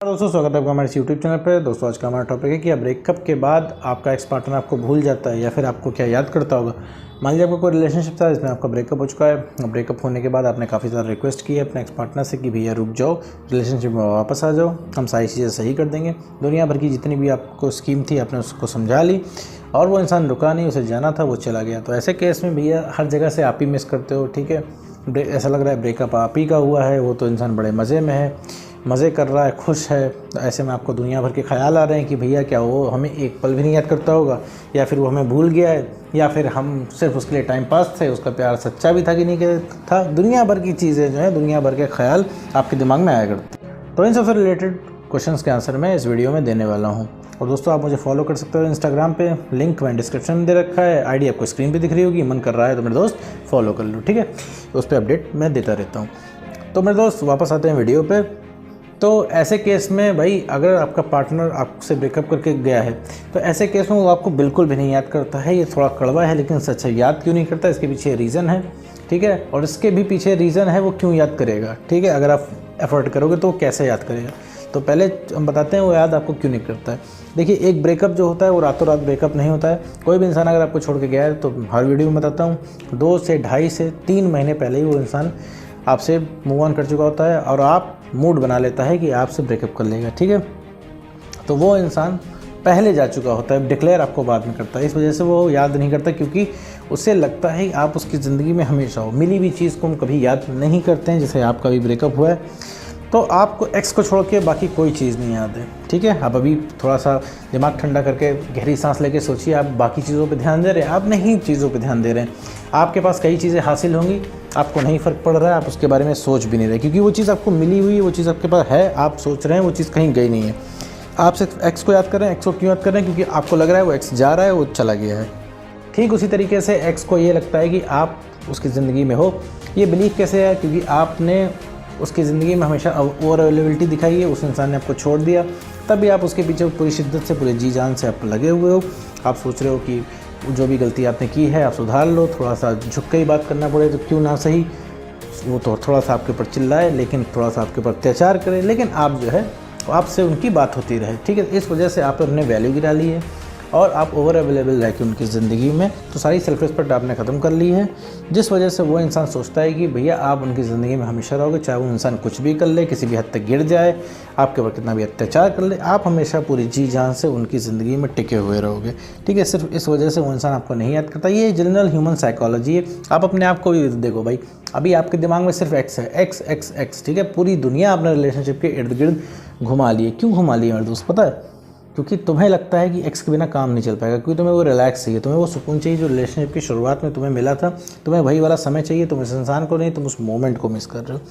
दोस्तों स्वागत है आपका हमारे यूट्यूब चैनल पे। दोस्तों आज का हमारा टॉपिक है कि ब्रेकअप के बाद आपका एक्स पार्टनर आपको भूल जाता है या फिर आपको क्या याद करता होगा। मान लीजिए आपका कोई रिलेशनशिप था जिसमें आपका ब्रेकअप हो चुका है। ब्रेकअप होने के बाद आपने काफ़ी ज़्यादा रिक्वेस्ट की है अपने एक्स पार्टनर से कि भैया रुक जाओ, रिलेशनशिप में वापस आ जाओ, हम सारी चीज़ें सही कर देंगे। दुनिया भर की जितनी भी आपको स्कीम थी आपने उसको समझा ली और वो इंसान रुका नहीं, उसे जाना था वो चला गया। तो ऐसे केस में भैया हर जगह से आप ही मिस करते हो, ठीक है। ऐसा लग रहा है ब्रेकअप आप ही का हुआ है, वो तो इंसान बड़े मज़े में है, मज़े कर रहा है, खुश है। तो ऐसे में आपको दुनिया भर के ख्याल आ रहे हैं कि भैया क्या वो हमें एक पल भी नहीं याद करता होगा, या फिर वो हमें भूल गया है, या फिर हम सिर्फ उसके लिए टाइम पास थे, उसका प्यार सच्चा भी था कि नहीं था। दुनिया भर की चीज़ें जो है, दुनिया भर के ख्याल आपके दिमाग में आया करते। तो इन सबसे रिलेटेड क्वेश्चंस के आंसर मैं इस वीडियो में देने वाला हूँ। और दोस्तों आप मुझे फॉलो कर सकते हो इंस्टाग्राम पे, लिंक मैंने डिस्क्रिप्शन में दे रखा है। आईडी आपको स्क्रीन पे दिख रही होगी, मन कर रहा है तो मेरे दोस्त फॉलो कर लो, ठीक है। उस पर अपडेट मैं देता रहता हूँ। तो मेरे दोस्त वापस आते हैं वीडियो पे। तो ऐसे केस में भाई अगर आपका पार्टनर आपसे ब्रेकअप करके गया है तो ऐसे केस में वो आपको बिल्कुल भी नहीं याद करता है। ये थोड़ा कड़वा है लेकिन सच है। याद क्यों नहीं करता, इसके पीछे रीज़न है, ठीक है। और इसके भी पीछे रीज़न है वो क्यों याद करेगा, ठीक है। अगर आप एफर्ट करोगे तो वो कैसे याद करेगा। तो पहले हम बताते हैं वो याद आपको क्यों नहीं करता है। देखिए, एक ब्रेकअप जो होता है वो रातों रात ब्रेकअप नहीं होता है। कोई भी इंसान अगर आपको छोड़ के गया है तो हर वीडियो में बताता हूँ 2 से 2.5 से 3 महीने पहले ही वो इंसान आपसे मूव ऑन कर चुका होता है और आप मूड बना लेता है कि आपसे ब्रेकअप कर लेगा, ठीक है। तो वो इंसान पहले जा चुका होता है, डिक्लेयर आपको बाद में करता है। इस वजह से वो याद नहीं करता क्योंकि उसे लगता है आप उसकी ज़िंदगी में हमेशा हो। मिली हुई चीज़ को हम कभी याद नहीं करते हैं। जैसे आपका भी ब्रेकअप हुआ है तो आपको एक्स को छोड़ के बाकी कोई चीज़ नहीं याद है, ठीक है। आप अभी थोड़ा सा दिमाग ठंडा करके गहरी सांस लेके सोचिए, आप बाकी चीज़ों पे ध्यान दे रहे हैं, आप नहीं चीज़ों पे ध्यान दे रहे हैं। आपके पास कई चीज़ें हासिल होंगी, आपको नहीं फ़र्क पड़ रहा है, आप उसके बारे में सोच भी नहीं रहे क्योंकि वो चीज़ आपको मिली हुई है, वो चीज़ आपके पास है, आप सोच रहे हैं वो चीज़ कहीं गई नहीं है। आप सिर्फ एक्स को याद कर रहे हैं। एक्स को क्यों याद कर रहे हैं? क्योंकि आपको लग रहा है वो एक्स जा रहा है, वो चला गया है। ठीक उसी तरीके से एक्स को ये लगता है कि आप उसकी ज़िंदगी में हो। ये बिलीफ कैसे है? क्योंकि आपने उसकी ज़िंदगी में हमेशा ओवर अवेलेबिलिटी दिखाई है, उस इंसान ने आपको छोड़ दिया, तभी आप उसके पीछे पूरी शिद्दत से, पूरे जी जान से आप लगे हुए हो। आप सोच रहे हो कि जो भी गलती आपने की है आप सुधार लो, थोड़ा सा झुक के ही बात करना पड़े तो क्यों ना सही। वो तो थोड़ा सा आपके ऊपर चिल्लाए, लेकिन थोड़ा सा आपके ऊपर अत्याचार करे, लेकिन आप जो है आपसे उनकी बात होती रहे, ठीक है। इस वजह से आपने अपने वैल्यू गिरा ली है और आप ओवर अवेलेबल रह के उनकी ज़िंदगी में तो सारी सेल्फ रिस्पेक्ट आपने ख़त्म कर ली है, जिस वजह से वो इंसान सोचता है कि भैया आप उनकी ज़िंदगी में हमेशा रहोगे। चाहे वो इंसान कुछ भी कर ले, किसी भी हद तक गिर जाए, आपके ऊपर कितना भी अत्याचार कर ले, आप हमेशा पूरी जी जान से उनकी ज़िंदगी में टिके हुए रहोगे, ठीक है। सिर्फ इस वजह से वो इंसान आपको नहीं याद करता। ये जनरल ह्यूमन साइकोलॉजी है। आप अपने आप को भी देखो भाई, अभी आपके दिमाग में सिर्फ एक्स है, एक्स एक्स एक्स, ठीक है। पूरी दुनिया आपने रिलेशनशिप के इर्द गिर्द घुमा ली है। क्यों घुमा ली है मेरे दोस्त, पता है? क्योंकि तुम्हें लगता है कि एक्स के बिना काम नहीं चल पाएगा, क्योंकि तुम्हें वो रिलैक्स चाहिए, तुम्हें वो सुकून चाहिए जो रिलेशनशिप की शुरुआत में तुम्हें मिला था। तुम्हें वही वाला समय चाहिए, तुम इस इंसान को नहीं, तुम उस मोमेंट को मिस कर रहे हो।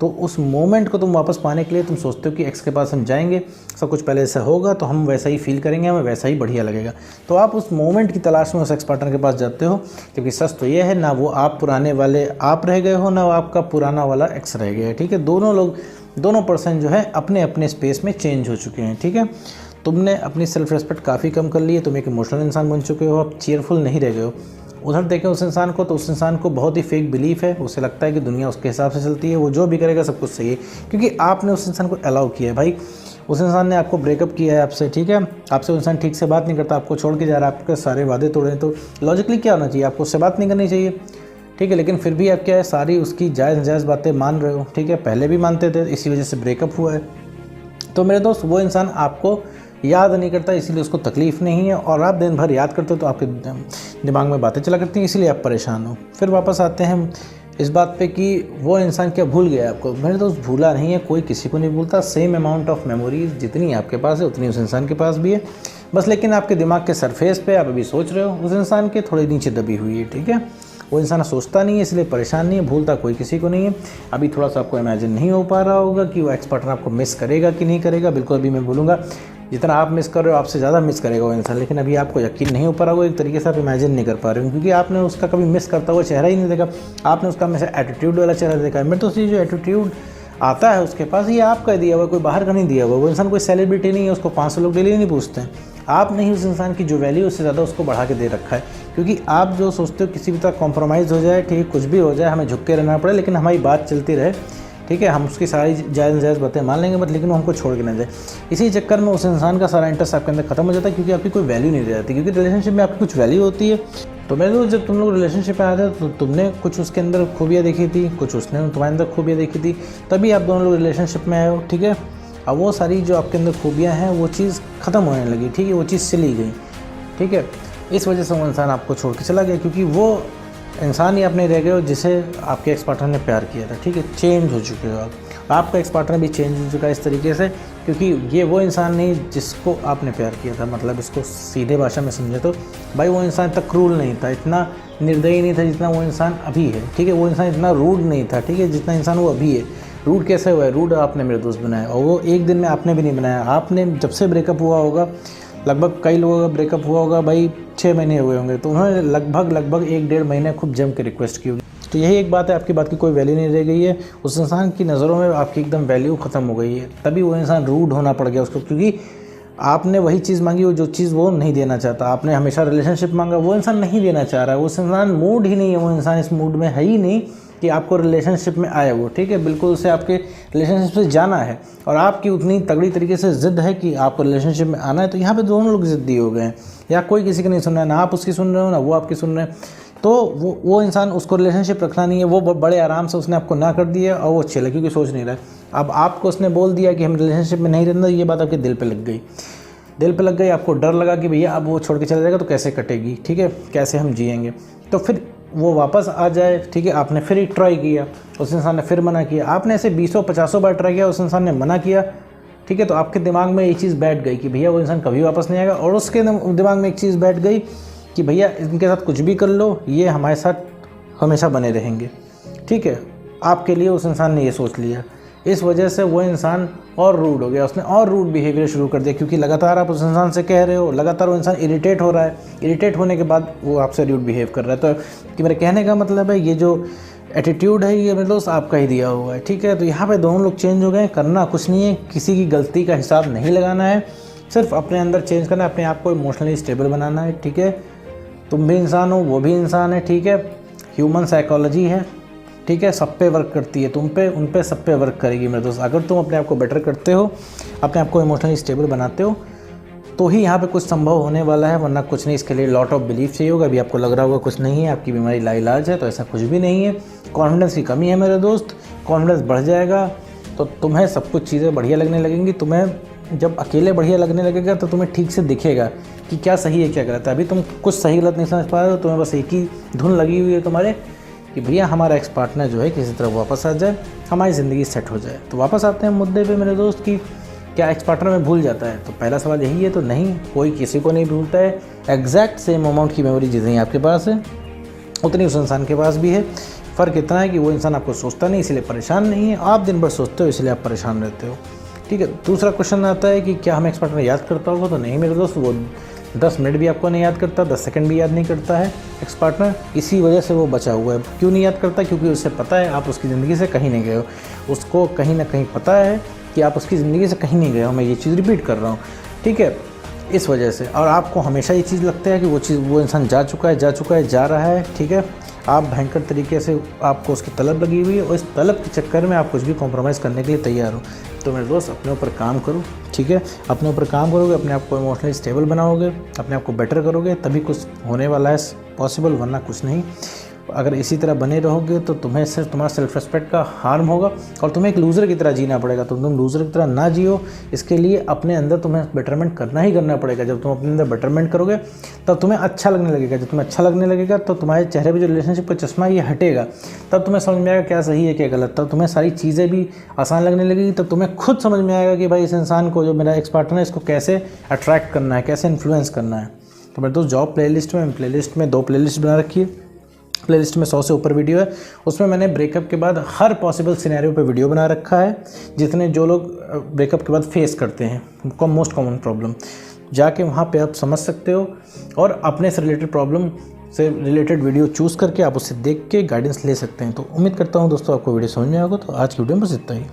तो उस मोमेंट को तुम वापस पाने के लिए तुम सोचते हो कि एक्स के पास हम जाएंगे, सब कुछ पहले से होगा तो हम वैसा ही फील करेंगे, हमें वैसा ही बढ़िया लगेगा। तो आप उस मोमेंट की तलाश में उस एक्स पार्टनर के पास जाते हो। क्योंकि सच तो ये है, ना वो आप पुराने वाले आप रह गए हो, ना वो आपका पुराना वाला एक्स रह गया है, ठीक है। दोनों पर्सन जो है अपने अपने स्पेस में चेंज हो चुके हैं, ठीक है। तुमने अपनी सेल्फ रिस्पेक्ट काफ़ी कम कर ली है, तुम एक इमोशनल इंसान बन चुके हो, आप चीयरफुल नहीं रह गए हो। उधर देखें उस इंसान को, तो उस इंसान को बहुत ही फेक बिलीफ है, उसे लगता है कि दुनिया उसके हिसाब से चलती है, वो जो भी करेगा सब कुछ सही है, क्योंकि आपने उस इंसान को अलाउ किया है। भाई उस इंसान ने आपको ब्रेकअप किया है आपसे, ठीक है। आपसे वो इंसान ठीक से बात नहीं करता, आपको छोड़ के जा रहा है, आपके सारे वादे तोड़े, तो लॉजिकली क्या होना चाहिए? आपको उससे बात नहीं करनी चाहिए, ठीक है। लेकिन फिर भी आप क्या है, सारी उसकी जायज़ नाजायज़ बातें मान रहे हो, ठीक है। पहले भी मानते थे, इसी वजह से ब्रेकअप हुआ है। तो मेरे दोस्त वो इंसान आपको याद नहीं करता, इसीलिए उसको तकलीफ़ नहीं है, और आप दिन भर याद करते हो तो आपके दिमाग में बातें चला करती हैं, इसीलिए आप परेशान हो। फिर वापस आते हैं इस बात पे कि वो इंसान क्या भूल गया आपको। मेरे दोस्त भूला नहीं है, कोई किसी को नहीं भूलता। सेम अमाउंट ऑफ मेमोरीज जितनी आपके पास है उतनी उस इंसान के पास भी है, बस लेकिन आपके दिमाग के सरफेस पे आप अभी सोच रहे हो, उस इंसान के थोड़े नीचे दबी हुई है, ठीक है। वो इंसान सोचता नहीं है इसलिए परेशान नहीं है, भूलता कोई किसी को नहीं है। अभी थोड़ा सा आपको इमेजिन नहीं हो पा रहा होगा कि वो एक्स पार्टनर आपको मिस करेगा कि नहीं करेगा। बिल्कुल अभी मैं बोलूँगा जितना आप मिस कर रहे हो आपसे ज़्यादा मिस करेगा वो इंसान, लेकिन अभी आपको यकीन नहीं हो पा रहा होगा, एक तरीके से आप इमेजिन नहीं कर पा रहे हो, क्योंकि आपने उसका कभी मिस करता हुआ चेहरा ही नहीं देखा। आपने उसका हमेशा एटीट्यूड वाला चेहरा देखा है। मैं तो जो एटीट्यूड आता है उसके पास, ये आपका दिया हुआ, कोई बाहर का नहीं दिया हुआ। वो इंसान कोई सेलिब्रिटी नहीं है, उसको 500 लोग डेली नहीं पूछते हैं। आपने ही उस इंसान की जो वैल्यू उससे ज़्यादा उसको बढ़ा के दे रखा है, क्योंकि आप जो सोचते हो किसी भी तरह कॉम्प्रोमाइज़ हो जाए, ठीक कुछ भी हो जाए, हमें झुक के रहना पड़े, लेकिन हमारी बात चलती रहे, ठीक है, हम उसकी सारी जायज़ बातें मान लेंगे बट लेकिन वो हमको छोड़ के ना जाए। इसी चक्कर में उस इंसान का सारा इंटरेस्ट आपके अंदर खत्म हो जाता है, क्योंकि आपकी कोई वैल्यू नहीं रह जाती। क्योंकि रिलेशनशिप में आपकी कुछ वैल्यू होती है। तो मेरे दोस्त, जब तुम लोग रिलेशनशिप में आए थे तो तुमने कुछ उसके अंदर खूबियाँ देखी थी, कुछ उसने तुम्हारे अंदर खूबियाँ देखी थी, तभी आप दोनों लोग रिलेशनशिप में आए हो। ठीक है, अब वो सारी जो आपके अंदर खूबियाँ हैं वो चीज़ ख़त्म होने लगी। ठीक है, वो चीज़ चली गई। ठीक है, इस वजह से वो इंसान आपको छोड़ के चला गया, क्योंकि वो इंसान ही आप नहीं रह गए हो जिसे आपके एक्स पार्टनर ने प्यार किया था। ठीक है, चेंज हो चुके हो आपका एक्स पार्टनर भी चेंज हो चुका है इस तरीके से, क्योंकि ये वो इंसान नहीं जिसको आपने प्यार किया था। मतलब इसको सीधे भाषा में समझे तो भाई वो इंसान इतना क्रूल नहीं था, इतना निर्दयी नहीं था जितना वो इंसान अभी है। ठीक है, वो इंसान इतना रूड नहीं था, ठीक है, जितना इंसान वो अभी है। रूड कैसे हुआ है? रूड आपने मेरे दोस्त बनाया, और वो एक दिन में आपने भी नहीं बनाया। आपने जब से ब्रेकअप हुआ होगा, लगभग कई लोगों का ब्रेकअप हुआ होगा भाई 6 महीने हुए होंगे, तो उन्होंने लगभग 1-1.5 महीने खूब जम के रिक्वेस्ट की होगी। तो यही एक बात है, आपकी बात की कोई वैल्यू नहीं रह गई है। उस इंसान की नज़रों में आपकी एकदम वैल्यू ख़त्म हो गई है, तभी वो इंसान रूड होना पड़ गया उसको, क्योंकि आपने वही चीज़ मांगी वो जो चीज़ वो नहीं देना चाहता। आपने हमेशा रिलेशनशिप मांगा, वो इंसान नहीं देना चाह रहा है। उस इंसान मूड ही नहीं है, वो इंसान इस मूड में है ही नहीं कि आपको रिलेशनशिप में आए वो। ठीक है, बिल्कुल उसे आपके रिलेशनशिप से जाना है, और आपकी उतनी तगड़ी तरीके से ज़िद है कि आपको रिलेशनशिप में आना है। तो यहाँ पे दोनों लोग ज़िद्दी हो गए हैं, या कोई किसी की नहीं सुन रहा है, ना आप उसकी सुन रहे हो ना वो आपकी सुन रहे हैं। तो वो इंसान, उसको रिलेशनशिप रखना नहीं है, वो बड़े आराम से उसने आपको ना कर दिया, और वो चले क्योंकि सोच नहीं रहा है। अब आपको उसने बोल दिया कि हम रिलेशनशिप में नहीं रहना, ये बात आपके दिल पे लग गई, आपको डर लगा कि भैया अब वो छोड़ के चला जाएगा तो कैसे कटेगी। ठीक है, कैसे हम जिएंगे। तो फिर वो वापस आ जाए। ठीक है, आपने फिर एक ट्राई किया, उस इंसान ने फिर मना किया, आपने ऐसे 20-50 बार ट्राई किया, उस इंसान ने मना किया। ठीक है, तो आपके दिमाग में एक चीज़ बैठ गई कि भैया वो इंसान कभी वापस नहीं आएगा, और उसके दिमाग में एक चीज़ बैठ गई कि भैया इनके साथ कुछ भी कर लो, ये हमारे साथ हमेशा बने रहेंगे। ठीक है, आपके लिए उस इंसान ने ये सोच लिया। इस वजह से वो इंसान और रूड हो गया, उसने और रूड बिहेवियर शुरू कर दिया, क्योंकि लगातार आप उस इंसान से कह रहे हो, लगातार वो इंसान इरिटेट हो रहा है। इरिटेट होने के बाद वो आपसे रूड बिहेव कर रहा है। तो कि मेरे कहने का मतलब है, ये जो एटीट्यूड है ये मेरे दोस्त आपका ही दिया हुआ है। ठीक है, तो यहाँ पे दोनों लोग चेंज हो गए। करना कुछ नहीं है, किसी की गलती का हिसाब नहीं लगाना है, सिर्फ अपने अंदर चेंज करना है, अपने आप को इमोशनली स्टेबल बनाना है। ठीक है, तुम भी इंसान हो, वो भी इंसान है। ठीक है, ह्यूमन साइकोलॉजी है। ठीक है, सब पे वर्क करती है, तुम पे, उन पे, सब पे वर्क करेगी मेरे दोस्त। अगर तुम अपने आप को बेटर करते हो, अपने आप को इमोशनली स्टेबल बनाते हो, तो ही यहाँ पे कुछ संभव होने वाला है, वरना कुछ नहीं। इसके लिए लॉट ऑफ बिलीफ चाहिए होगा। अभी आपको लग रहा होगा कुछ नहीं है, आपकी बीमारी लाइलाज है, तो ऐसा कुछ भी नहीं है। कॉन्फिडेंस की कमी है मेरे दोस्त, कॉन्फिडेंस बढ़ जाएगा तो तुम्हें सब कुछ चीज़ें बढ़िया लगने लगेंगी। तुम्हें जब अकेले बढ़िया लगने लगेगा तो तुम्हें ठीक से दिखेगा कि क्या सही है क्या गलत है। अभी तुम कुछ सही गलत नहीं समझ पा रहे हो, तुम्हें बस एक ही धुन लगी हुई है तुम्हारे कि भैया हमारा एक्स पार्टनर जो है किसी तरह वापस आ जाए, हमारी ज़िंदगी सेट हो जाए। तो वापस आते हैं मुद्दे पे मेरे दोस्त कि क्या एक्स पार्टनर में भूल जाता है? तो पहला सवाल यही है, तो नहीं, कोई किसी को नहीं भूलता है। एग्जैक्ट सेम अमाउंट की मेमोरी जितनी आपके पास है उतनी उस इंसान के पास भी है। फ़र्क इतना है कि वो इंसान आपको सोचता नहीं, इसलिए परेशान नहीं है, आप दिन भर सोचते हो इसलिए आप परेशान रहते हो। ठीक है, दूसरा क्वेश्चन आता है कि क्या हम एक्स पार्टनर याद करता होगा? तो नहीं मेरे दोस्त, वो 10 मिनट भी आपको नहीं याद करता, 10 सेकंड भी याद नहीं करता है एक्स पार्टनर। इसी वजह से वो बचा हुआ है। क्यों नहीं याद करता? क्योंकि उसे पता है आप उसकी ज़िंदगी से कहीं नहीं गए हो। उसको कहीं ना कहीं पता है कि आप उसकी ज़िंदगी से कहीं नहीं गए हो। मैं ये चीज़ रिपीट कर रहा हूँ। ठीक है, इस वजह से। और आपको हमेशा ये चीज़ लगता है कि वो इंसान जा चुका है, जा रहा है। ठीक है, आप भयंकर तरीके से आपको उसकी तलब लगी हुई है, और इस तलब के चक्कर में आप कुछ भी कॉम्प्रोमाइज़ करने के लिए तैयार हो। तो मेरे दोस्त, अपने ऊपर काम करो। ठीक है, अपने ऊपर काम करोगे, अपने आप को इमोशनली स्टेबल बनाओगे, अपने आप को बेटर करोगे, तभी कुछ होने वाला है पॉसिबल, वरना कुछ नहीं। अगर इसी तरह बने रहोगे तो तुम्हें सिर्फ तुम्हारा सेल्फ रिस्पेक्ट का हार्म होगा, और तुम्हें एक लूज़र की तरह जीना पड़ेगा। तुम लूज़र की तरह ना जियो, इसके लिए अपने अंदर तुम्हें बेटरमेंट करना ही करना पड़ेगा। जब तुम अपने अंदर बेटरमेंट करोगे तब तुम्हें अच्छा लगने लगेगा। जब तुम्हें अच्छा लगने लगेगा तो तुम्हारे चेहरे पर जो रिलेशनशिप का चश्मा है ये हटेगा। तब तुम्हें समझ में आएगा क्या सही है क्या गलत। तब तुम्हें सारी चीज़ें भी आसान लगने लगेगी। तब तुम्हें खुद समझ में आएगा कि भाई इस इंसान को, जो मेरा एक्स पार्टनर है, इसको कैसे अट्रैक्ट करना है, कैसे इन्फ्लुएंस करना है। तो मेरे दोस्त, जॉब प्लेलिस्ट में 2 प्लेलिस्ट बना रखी है। प्लेलिस्ट में 100 से ऊपर वीडियो है। उसमें मैंने ब्रेकअप के बाद हर पॉसिबल सिनेरियो पे वीडियो बना रखा है, जितने जो लोग ब्रेकअप के बाद फेस करते हैं मोस्ट कॉमन प्रॉब्लम, जाके वहाँ पे आप समझ सकते हो, और अपने से रिलेटेड प्रॉब्लम से रिलेटेड वीडियो चूज़ करके आप उससे देख के गाइडेंस ले सकते हैं। तो उम्मीद करता हूँ दोस्तों आपको वीडियो समझ में आएगा। तो आज की वीडियो में बस इतना ही।